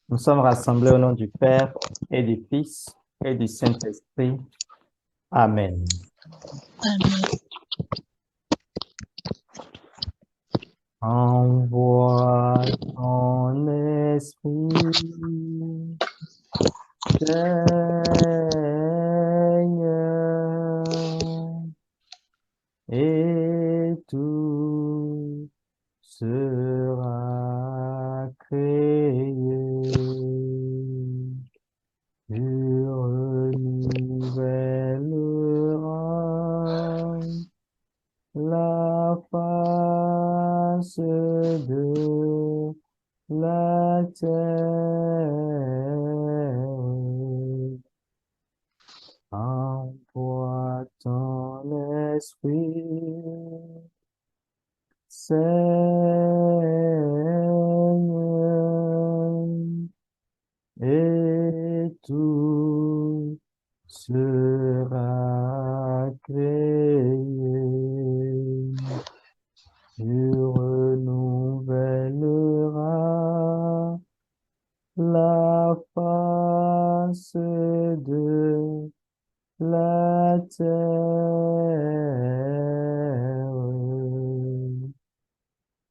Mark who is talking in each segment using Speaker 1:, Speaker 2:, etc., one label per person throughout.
Speaker 1: Nous sommes rassemblés au nom du Père et du Fils et du Saint-Esprit. Amen.
Speaker 2: Amen.
Speaker 1: Envoie ton esprit, Seigneur, et tout sera créé. Tu renouvelleras la face de la terre. Envoie ton esprit, Seigneur, et tout sera créé. Tu renouvelleras la face de la terre.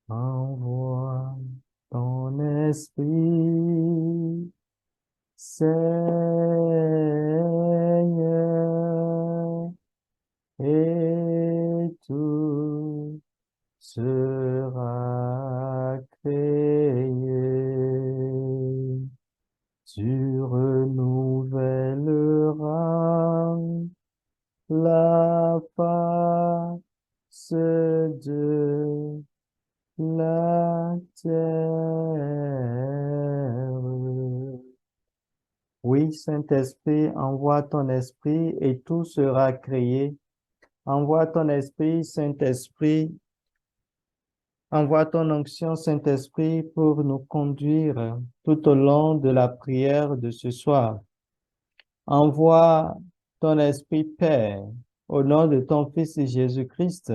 Speaker 1: Envoie ton esprit, Seigneur, et tout sera créé. Tu renouvelleras la face de la terre. Oui, Saint-Esprit, envoie ton esprit et tout sera créé. Envoie ton esprit, Saint-Esprit, envoie ton onction, Saint-Esprit, pour nous conduire tout au long de la prière de ce soir. Envoie ton esprit, Père, au nom de ton Fils Jésus-Christ,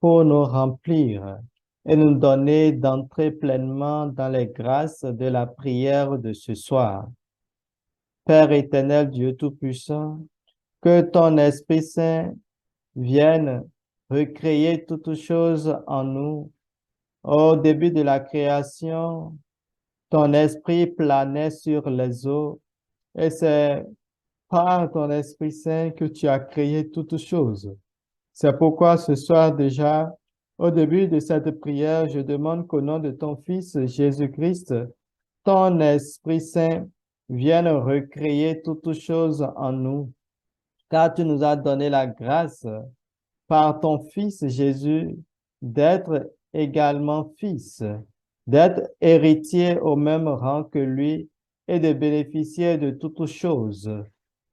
Speaker 1: pour nous remplir et nous donner d'entrer pleinement dans les grâces de la prière de ce soir. Père éternel, Dieu Tout-Puissant, que ton Esprit Saint vienne recréer toutes choses en nous. Au début de la création, ton esprit planait sur les eaux et c'est par ton Esprit Saint que tu as créé toutes choses. C'est pourquoi ce soir déjà, au début de cette prière, je demande qu'au nom de ton Fils Jésus-Christ, ton Esprit Saint vienne recréer toutes choses en nous, car tu nous as donné la grâce par ton Fils Jésus d'être également fils, d'être héritier au même rang que lui et de bénéficier de toutes choses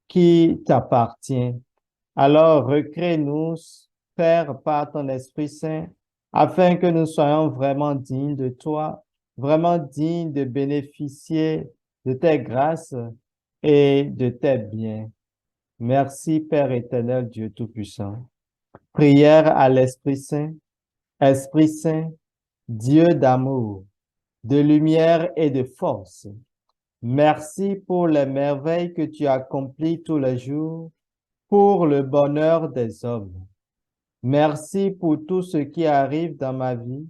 Speaker 1: qui t'appartiennent. Alors, recrée-nous, Père, par ton Esprit Saint, afin que nous soyons vraiment dignes de toi, vraiment dignes de bénéficier de tes grâces et de tes biens. Merci, Père éternel, Dieu Tout-Puissant. Prière à l'Esprit Saint. Esprit Saint, Dieu d'amour, de lumière et de force. Merci pour les merveilles que tu accomplis tous les jours pour le bonheur des hommes. Merci pour tout ce qui arrive dans ma vie.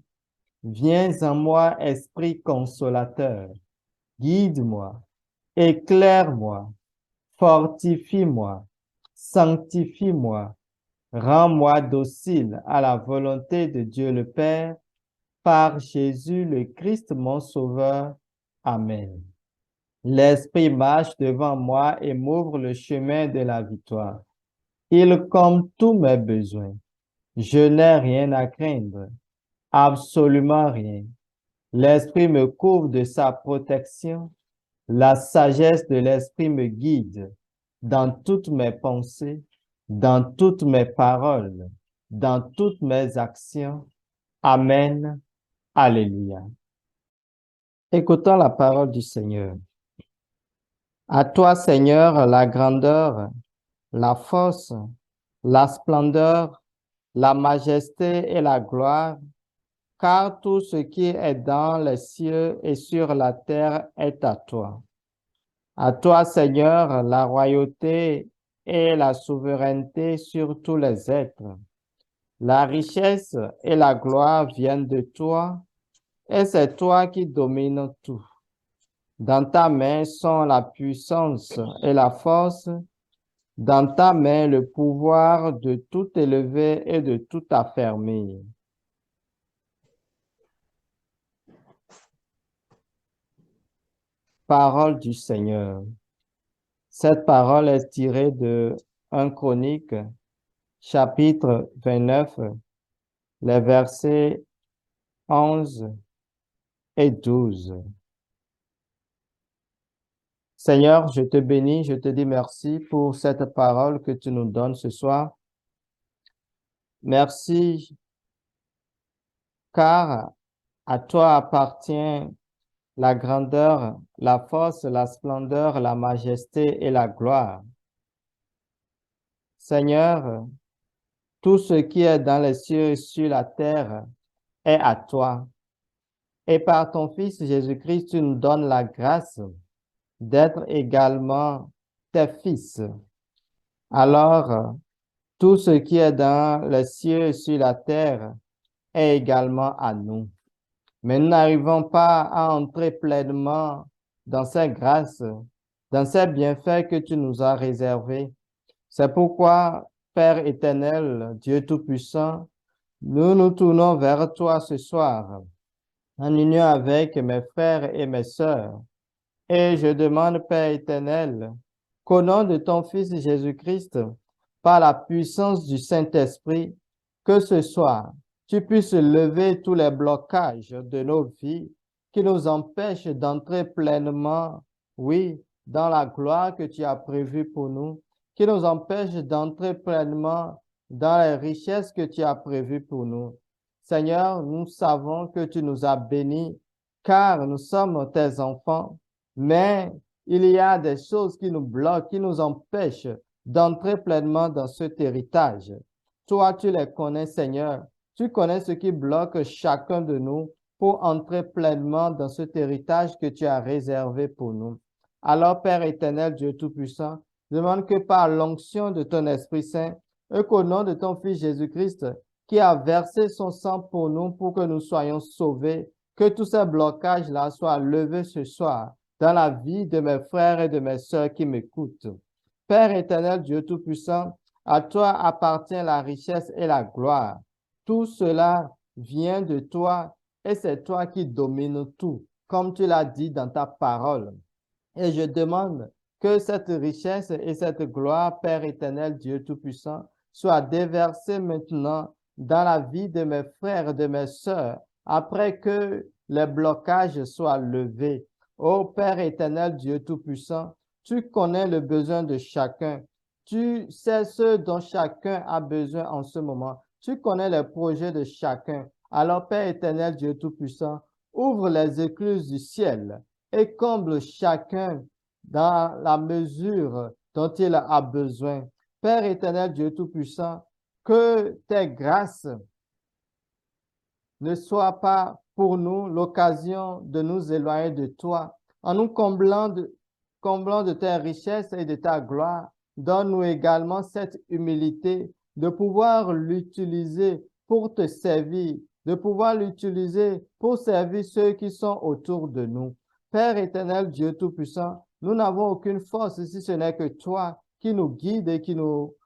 Speaker 1: Viens en moi, Esprit consolateur. Guide-moi, éclaire-moi, fortifie-moi, sanctifie-moi. Rends-moi docile à la volonté de Dieu le Père, par Jésus le Christ mon Sauveur. Amen. L'Esprit marche devant moi et m'ouvre le chemin de la victoire. Il comble tous mes besoins. Je n'ai rien à craindre, absolument rien. L'Esprit me couvre de sa protection. La sagesse de l'Esprit me guide dans toutes mes pensées, dans toutes mes paroles, dans toutes mes actions. Amen. Alléluia. Écoutons la parole du Seigneur. À toi, Seigneur, la grandeur, la force, la splendeur, la majesté et la gloire, car tout ce qui est dans les cieux et sur la terre est à toi. À toi, Seigneur, la royauté et la souveraineté sur tous les êtres. La richesse et la gloire viennent de toi, et c'est toi qui domines tout. Dans ta main sont la puissance et la force, dans ta main le pouvoir de tout élever et de tout affermir. Parole du Seigneur. Cette parole est tirée de 1 Chronique, chapitre 29, les versets 11 et 12. Seigneur, je te bénis, je te dis merci pour cette parole que tu nous donnes ce soir. Merci, car à toi appartient la grandeur, la force, la splendeur, la majesté et la gloire. Seigneur, tout ce qui est dans les cieux et sur la terre est à toi. Et par ton Fils Jésus-Christ, tu nous donnes la grâce d'être également tes fils. Alors, tout ce qui est dans les cieux et sur la terre est également à nous. Mais nous n'arrivons pas à entrer pleinement dans ces grâces, dans ces bienfaits que tu nous as réservés. C'est pourquoi, Père éternel, Dieu Tout-Puissant, nous nous tournons vers toi ce soir, en union avec mes frères et mes sœurs. Et je demande, Père éternel, qu'au nom de ton Fils Jésus-Christ, par la puissance du Saint-Esprit, que ce soir, tu puisses lever tous les blocages de nos vies qui nous empêchent d'entrer pleinement, oui, dans la gloire que tu as prévue pour nous, qui nous empêchent d'entrer pleinement dans les richesses que tu as prévues pour nous. Seigneur, nous savons que tu nous as bénis, car nous sommes tes enfants, mais il y a des choses qui nous bloquent, qui nous empêchent d'entrer pleinement dans cet héritage. Toi, tu les connais, Seigneur. Tu connais ce qui bloque chacun de nous pour entrer pleinement dans cet héritage que tu as réservé pour nous. Alors, Père éternel, Dieu Tout-Puissant, demande que par l'onction de ton Esprit Saint et qu'au nom de ton Fils Jésus-Christ, qui a versé son sang pour nous, pour que nous soyons sauvés, que tous ces blocages-là soient levés ce soir dans la vie de mes frères et de mes sœurs qui m'écoutent. Père éternel, Dieu Tout-Puissant, à toi appartient la richesse et la gloire. Tout cela vient de toi et c'est toi qui domines tout, comme tu l'as dit dans ta parole. Et je demande que cette richesse et cette gloire, Père éternel, Dieu Tout-Puissant, soient déversées maintenant dans la vie de mes frères et de mes sœurs, après que les blocages soient levés. Ô Père éternel, Dieu Tout-Puissant, tu connais le besoin de chacun. Tu sais ce dont chacun a besoin en ce moment. Tu connais les projets de chacun. Alors, Père éternel, Dieu Tout-Puissant, ouvre les écluses du ciel et comble chacun dans la mesure dont il a besoin. Père éternel, Dieu Tout-Puissant, que tes grâces ne soient pas pour nous l'occasion de nous éloigner de toi. En nous comblant de tes richesses et de ta gloire, donne-nous également cette humilité de pouvoir l'utiliser pour te servir, de pouvoir l'utiliser pour servir ceux qui sont autour de nous. Père éternel, Dieu Tout-Puissant, nous n'avons aucune force si ce n'est que toi qui nous guide et qui nous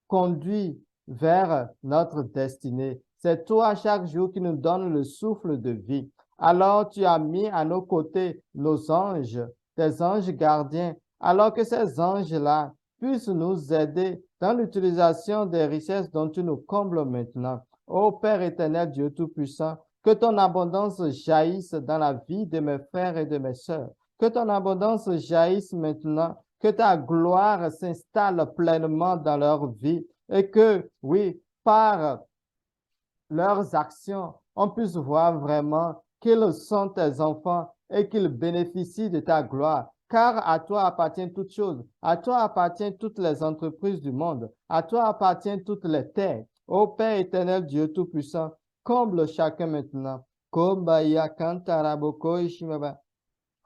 Speaker 1: conduit vers notre destinée. C'est toi chaque jour qui nous donne le souffle de vie. Alors tu as mis à nos côtés nos anges, tes anges gardiens, alors que ces anges-là puissent nous aider dans l'utilisation des richesses dont tu nous combles maintenant. Ô Père éternel, Dieu Tout-Puissant, que ton abondance jaillisse dans la vie de mes frères et de mes sœurs. Que ton abondance jaillisse maintenant, que ta gloire s'installe pleinement dans leur vie et que, oui, par leurs actions, on puisse voir vraiment qu'ils sont tes enfants et qu'ils bénéficient de ta gloire. Car à toi appartiennent toutes choses, à toi appartiennent toutes les entreprises du monde, à toi appartiennent toutes les terres. Ô Père éternel, Dieu Tout-Puissant, comble chacun maintenant. Kombaya kantaraboko ishimaba.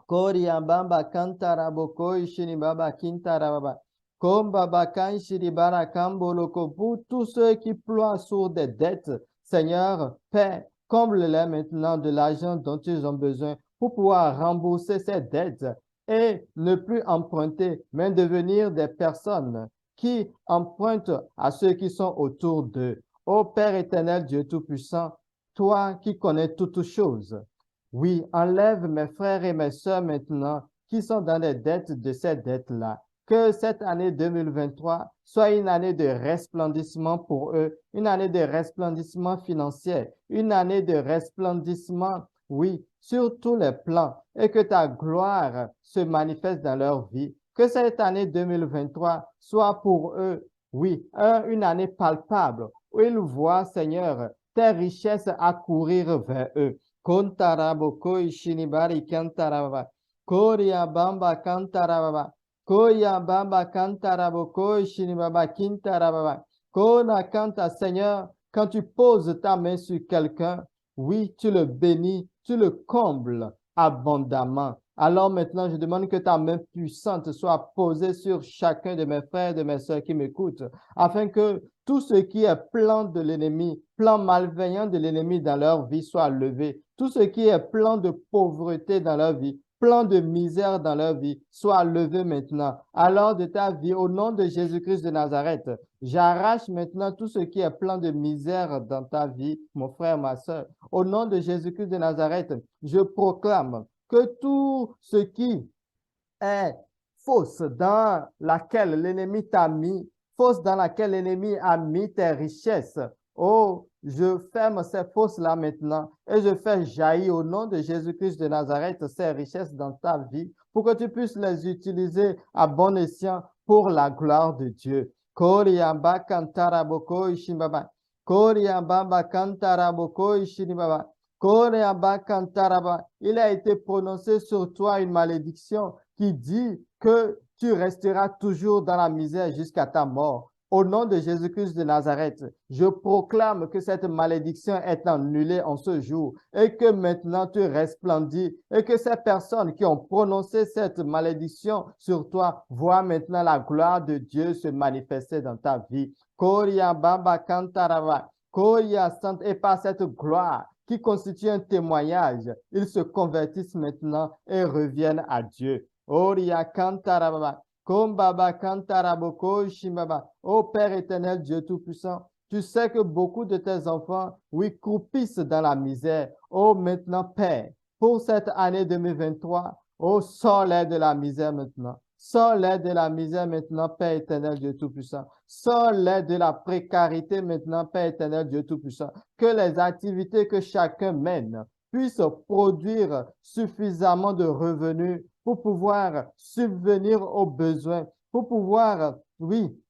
Speaker 1: Koriambamba kantaraboko ishinibaba kintarababa. Kombaba kanshiribara kamboloko. Pour tous ceux qui ploient sur des dettes, Seigneur, Père, comble-les maintenant de l'argent dont ils ont besoin pour pouvoir rembourser ces dettes et ne plus emprunter, mais devenir des personnes qui empruntent à ceux qui sont autour d'eux. Ô Père éternel, Dieu Tout-Puissant, toi qui connais toutes choses, oui, enlève mes frères et mes sœurs maintenant qui sont dans les dettes de ces dettes-là. Que cette année 2023 soit une année de resplendissement pour eux, une année de resplendissement financier, une année de resplendissement, oui, sur tous les plans, et que ta gloire se manifeste dans leur vie. Que cette année 2023 soit pour eux, oui, une année palpable, où ils voient, Seigneur, tes richesses accourir vers eux. Kontaraboko ishinibari kantarababa. Koria bamba kantarababa. Koya bamba kantaraboko ishinibaba kintarababa. Kona kanta, Seigneur, quand tu poses ta main sur quelqu'un, oui, tu le bénis, tu le combles abondamment. Alors maintenant, je demande que ta main puissante soit posée sur chacun de mes frères et de mes sœurs qui m'écoutent, afin que tout ce qui est plan de l'ennemi, plan malveillant de l'ennemi dans leur vie soit levé. Tout ce qui est plan de pauvreté dans leur vie, plan de misère dans leur vie, soit levé maintenant. Alors de ta vie, au nom de Jésus-Christ de Nazareth, j'arrache maintenant tout ce qui est plan de misère dans ta vie, mon frère, ma soeur. Au nom de Jésus-Christ de Nazareth, je proclame que tout ce qui est fosse dans laquelle l'ennemi t'a mis, fosse dans laquelle l'ennemi a mis tes richesses. Oh, je ferme ces fosses-là maintenant et je fais jaillir au nom de Jésus-Christ de Nazareth ces richesses dans ta vie pour que tu puisses les utiliser à bon escient pour la gloire de Dieu. Koriamba kantaraboko ishimbaba. Koriamba kantaraboko ishibaba. Il a été prononcé sur toi une malédiction qui dit que tu resteras toujours dans la misère jusqu'à ta mort. Au nom de Jésus-Christ de Nazareth, je proclame que cette malédiction est annulée en ce jour et que maintenant tu resplendis et que ces personnes qui ont prononcé cette malédiction sur toi voient maintenant la gloire de Dieu se manifester dans ta vie. Koria Baba Kantarava, Koria Sainte, et par cette gloire qui constitue un témoignage, ils se convertissent maintenant et reviennent à Dieu. Oria Kantarababa, Kombaba Kantaraboko Shimbaba. Ô Père éternel, Dieu Tout-Puissant, tu sais que beaucoup de tes enfants, oui, croupissent dans la misère. Oh, maintenant, Père, pour cette année 2023, oh, sors-les de la misère maintenant. Sors-les de la misère maintenant, Père éternel, Dieu Tout-Puissant. Sors-les de la précarité maintenant, Père éternel, Dieu Tout-Puissant. Que les activités que chacun mène puissent produire suffisamment de revenus pour pouvoir subvenir aux besoins, pour pouvoir, oui,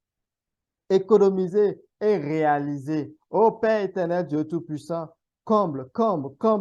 Speaker 1: économiser et réaliser. Ô Père éternel, Dieu Tout-Puissant, comble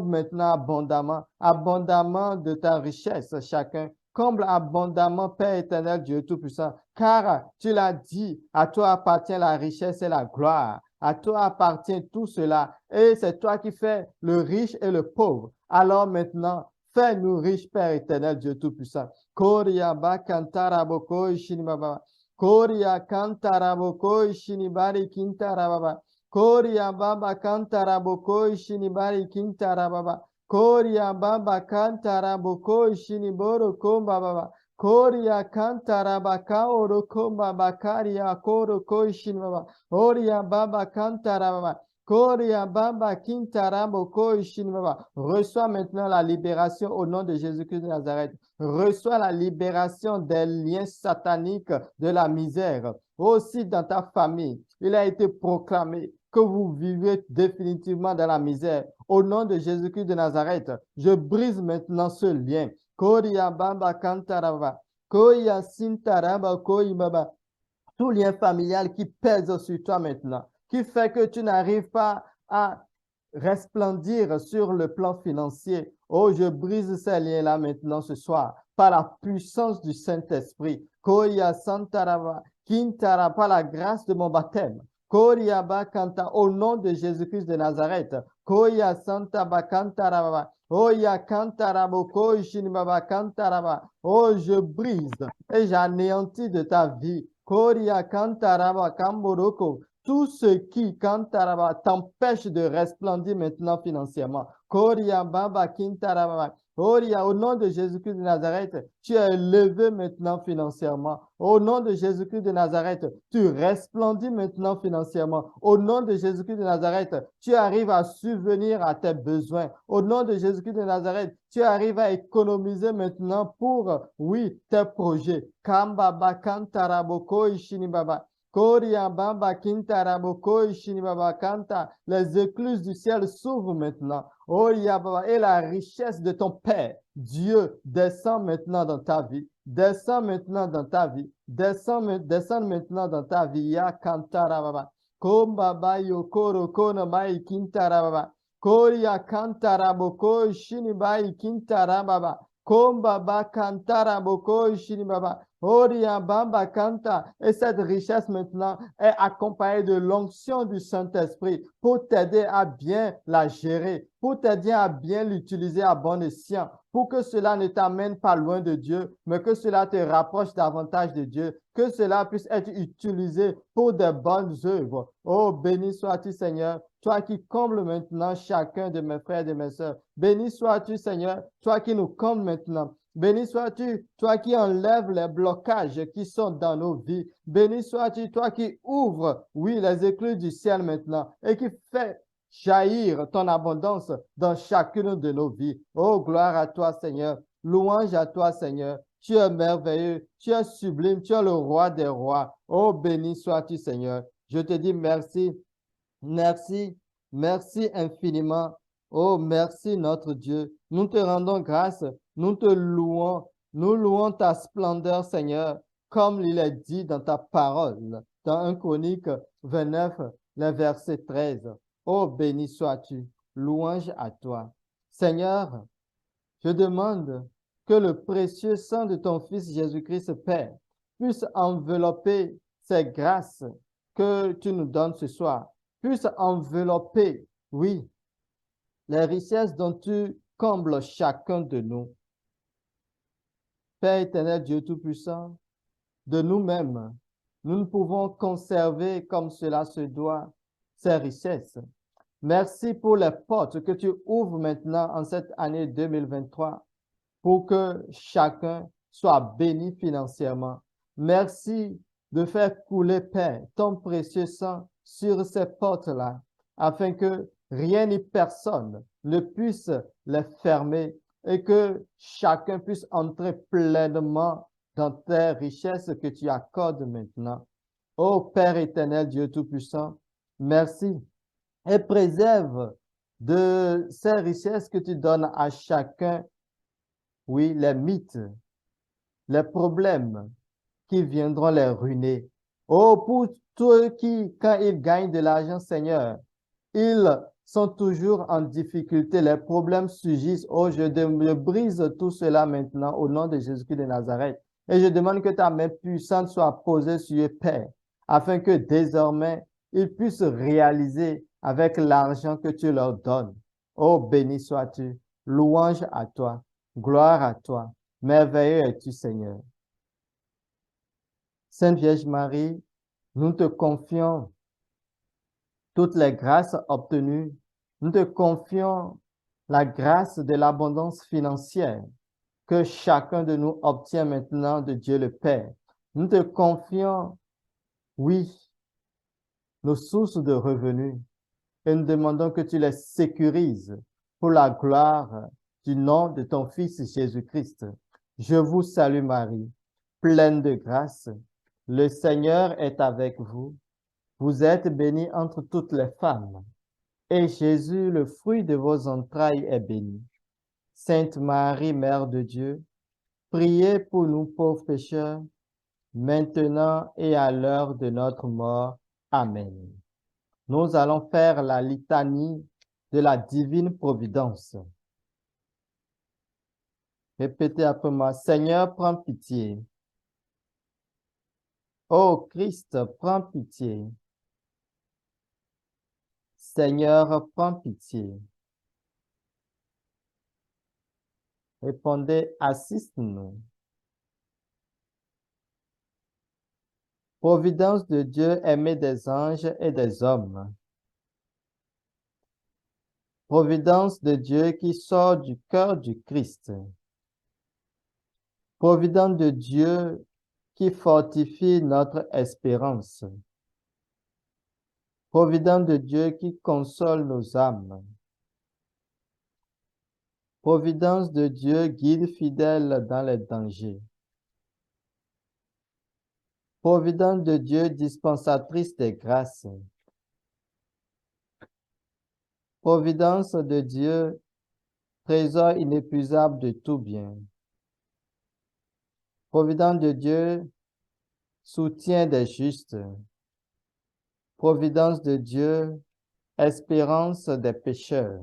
Speaker 1: maintenant abondamment, abondamment de ta richesse chacun. Comble abondamment, Père éternel, Dieu Tout-Puissant, car tu l'as dit, à toi appartient la richesse et la gloire. À toi appartient tout cela. Et c'est toi qui fais le riche et le pauvre. Alors maintenant, fais-nous riches, Père éternel, Dieu Tout-Puissant. Koria bakantara boko ishinibaba. Koria kantaraboko ishinibari kintarababa. Koria baba kantaraboko ishinibari kintarababa. Koria baba kantaraboko ishiniboro kombababa. Koria kantarabaka oro kombabakaria koro koishinibaba. Oria baba kantarababa. Koria baba kintaraboko ishinibaba. Reçois maintenant la libération au nom de Jésus-Christ de Nazareth. Reçois la libération des liens sataniques de la misère. Aussi dans ta famille, il a été proclamé que vous vivez définitivement dans la misère. Au nom de Jésus-Christ de Nazareth, je brise maintenant ce lien. Koria bamba kantaraba, koya sintaraba koyibaba. Tout lien familial qui pèse sur toi maintenant, qui fait que tu n'arrives pas à resplendir sur le plan financier. Oh, je brise ces liens-là maintenant ce soir par la puissance du Saint-Esprit. Koya Santarava, Kintara, par la grâce de mon baptême. Koria Bakanta, au nom de Jésus-Christ de Nazareth. Koya Santa Bakantaraba. Oya Kantaraboko Shinibaba Kantaraba. Oh, je brise et j'anéantis de ta vie. Koria Kantaraba Kamboroko. Tout ce qui, Kantaraba, t'empêche de resplendir maintenant financièrement. Koria Baba Kintaraba. Oria, au nom de Jésus-Christ de Nazareth, tu es élevé maintenant financièrement. Au nom de Jésus-Christ de Nazareth, tu resplendis maintenant financièrement. Au nom de Jésus-Christ de Nazareth, tu arrives à subvenir à tes besoins. Au nom de Jésus-Christ de Nazareth, tu arrives à économiser maintenant pour, oui, tes projets. Kambaba kantaraboko ishinibaba. Koriabamba kintaraboko ishinibaba kanta. Les écluses du ciel s'ouvrent maintenant. Oh, et la richesse de ton Père, Dieu, descend maintenant dans ta vie. Descends maintenant dans ta vie. Descends maintenant dans ta vie. Ya kantarababa. Kombaba yokoro kono mai kintarababa. Koria kantaraboko shinibai kintarababa. Kombaba kantaraboko shinibaba. Oria bamba kanta. Et cette richesse maintenant est accompagnée de l'onction du Saint-Esprit pour t'aider à bien la gérer, pour t'aider à bien l'utiliser à bon escient, pour que cela ne t'amène pas loin de Dieu, mais que cela te rapproche davantage de Dieu, que cela puisse être utilisé pour de bonnes œuvres. Oh, béni sois-tu, Seigneur, toi qui combles maintenant chacun de mes frères et de mes sœurs. Béni sois-tu, Seigneur, toi qui nous combles maintenant. Béni sois-tu, toi qui enlèves les blocages qui sont dans nos vies. Béni sois-tu, toi qui ouvres, oui, les écluses du ciel maintenant et qui fait jaillir ton abondance dans chacune de nos vies. Oh, gloire à toi, Seigneur. Louange à toi, Seigneur. Tu es merveilleux, tu es sublime, tu es le roi des rois. Oh, béni sois-tu, Seigneur. Je te dis merci, merci, merci infiniment. Oh, merci notre Dieu. Nous te rendons grâce, nous te louons, nous louons ta splendeur, Seigneur, comme il est dit dans ta parole, dans 1 Chronique 29, le verset 13. Oh, béni sois-tu, louange à toi. Seigneur, je demande que le précieux sang de ton Fils Jésus-Christ, Père, puisse envelopper ces grâces que tu nous donnes ce soir, puisse envelopper, oui, les richesses dont tu combles chacun de nous. Père éternel, Dieu Tout-Puissant, de nous-mêmes, nous ne pouvons conserver comme cela se doit ces richesses. Merci pour les portes que tu ouvres maintenant en cette année 2023 pour que chacun soit béni financièrement. Merci de faire couler, Père, ton précieux sang sur ces portes-là, afin que rien ni personne ne puisse les fermer et que chacun puisse entrer pleinement dans tes richesses que tu accordes maintenant. Ô Père éternel, Dieu Tout-Puissant, merci et préserve de ces richesses que tu donnes à chacun, oui, les mythes, les problèmes qui viendront les ruiner. Oh, pour ceux qui, quand ils gagnent de l'argent, Seigneur, ils sont toujours en difficulté, les problèmes surgissent. Oh, je brise tout cela maintenant au nom de Jésus-Christ de Nazareth. Et je demande que ta main puissante soit posée sur eux, Père, afin que désormais, ils puissent réaliser avec l'argent que tu leur donnes. Oh, béni sois-tu, louange à toi, gloire à toi, merveilleux es-tu, Seigneur. Sainte Vierge Marie, nous te confions toutes les grâces obtenues. Nous te confions la grâce de l'abondance financière que chacun de nous obtient maintenant de Dieu le Père. Nous te confions, oui, nos sources de revenus et nous demandons que tu les sécurises pour la gloire du nom de ton Fils Jésus-Christ. Je vous salue Marie, pleine de grâce. Le Seigneur est avec vous. Vous êtes bénie entre toutes les femmes. Et Jésus, le fruit de vos entrailles, est béni. Sainte Marie, Mère de Dieu, priez pour nous pauvres pécheurs, maintenant et à l'heure de notre mort. Amen. Nous allons faire la litanie de la divine providence. Répétez après moi. Seigneur, prends pitié. Ô Christ, prends pitié. Seigneur, prends pitié. Répondez, assiste-nous. Providence de Dieu aimé des anges et des hommes. Providence de Dieu qui sort du cœur du Christ. Providence de Dieu qui fortifie notre espérance. Providence de Dieu qui console nos âmes. Providence de Dieu guide fidèle dans les dangers. Providence de Dieu dispensatrice des grâces. Providence de Dieu, trésor inépuisable de tout bien. Providence de Dieu, soutien des justes. Providence de Dieu, espérance des pécheurs.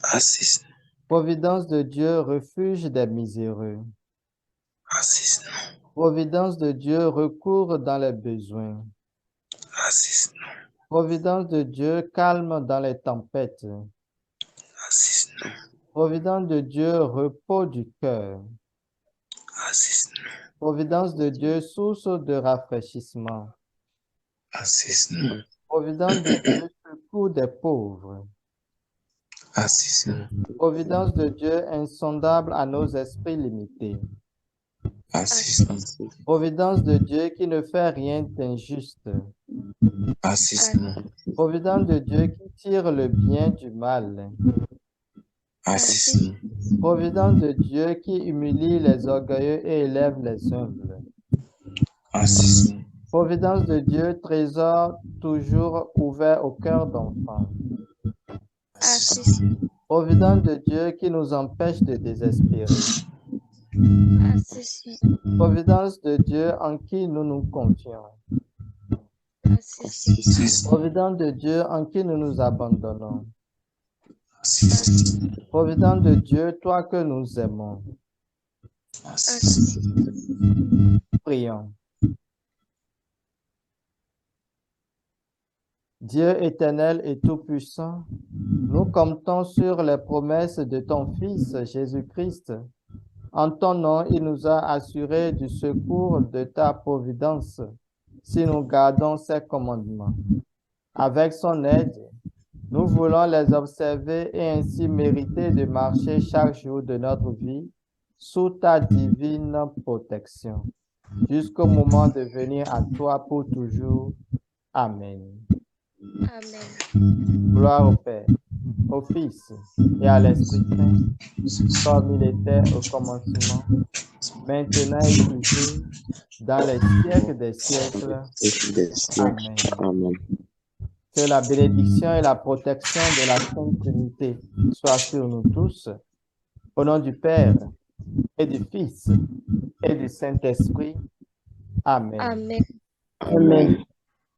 Speaker 3: Assiste-nous.
Speaker 1: Providence de Dieu, refuge des miséreux.
Speaker 3: Assiste-nous.
Speaker 1: Providence de Dieu, recours dans les besoins.
Speaker 3: Assiste-nous.
Speaker 1: Providence de Dieu, calme dans les tempêtes.
Speaker 3: Assiste-nous.
Speaker 1: Providence de Dieu, repos du cœur.
Speaker 3: Assiste-nous.
Speaker 1: Providence de Dieu, source de rafraîchissement.
Speaker 3: Assiste-nous.
Speaker 1: Providence de Dieu, secours des pauvres.
Speaker 3: Assiste-nous.
Speaker 1: Providence de Dieu, insondable à nos esprits limités.
Speaker 3: Assiste-nous.
Speaker 1: Providence de Dieu qui ne fait rien d'injuste.
Speaker 3: Assiste-nous.
Speaker 1: Providence de Dieu qui tire le bien du mal.
Speaker 3: Assiste-nous.
Speaker 1: Providence de Dieu qui humilie les orgueilleux et élève les humbles.
Speaker 3: Assiste-nous.
Speaker 1: Providence de Dieu, trésor toujours ouvert au cœur d'enfant.
Speaker 3: Assiste-nous.
Speaker 1: Providence de Dieu qui nous empêche de désespérer. Providence de Dieu en qui nous nous confions.
Speaker 3: Assiste-nous.
Speaker 1: Providence de Dieu en qui nous nous abandonnons.
Speaker 3: Assiste-nous.
Speaker 1: Providence de Dieu, toi que nous aimons.
Speaker 3: Assiste-nous.
Speaker 1: Prions. Dieu éternel et tout-puissant, nous comptons sur les promesses de ton Fils Jésus-Christ. En ton nom, il nous a assuré du secours de ta providence si nous gardons ses commandements. Avec son aide, nous voulons les observer et ainsi mériter de marcher chaque jour de notre vie sous ta divine protection, jusqu'au moment de venir à toi pour toujours. Amen.
Speaker 2: Amen.
Speaker 1: Gloire au Père, au Fils et à l'Esprit Saint, comme il était au commencement, maintenant et toujours, dans les siècles des siècles. Amen.
Speaker 3: Amen.
Speaker 1: Que la bénédiction et la protection de la Sainte Trinité soient sur nous tous, au nom du Père et du Fils et du Saint-Esprit. Amen.
Speaker 2: Amen.
Speaker 3: Amen.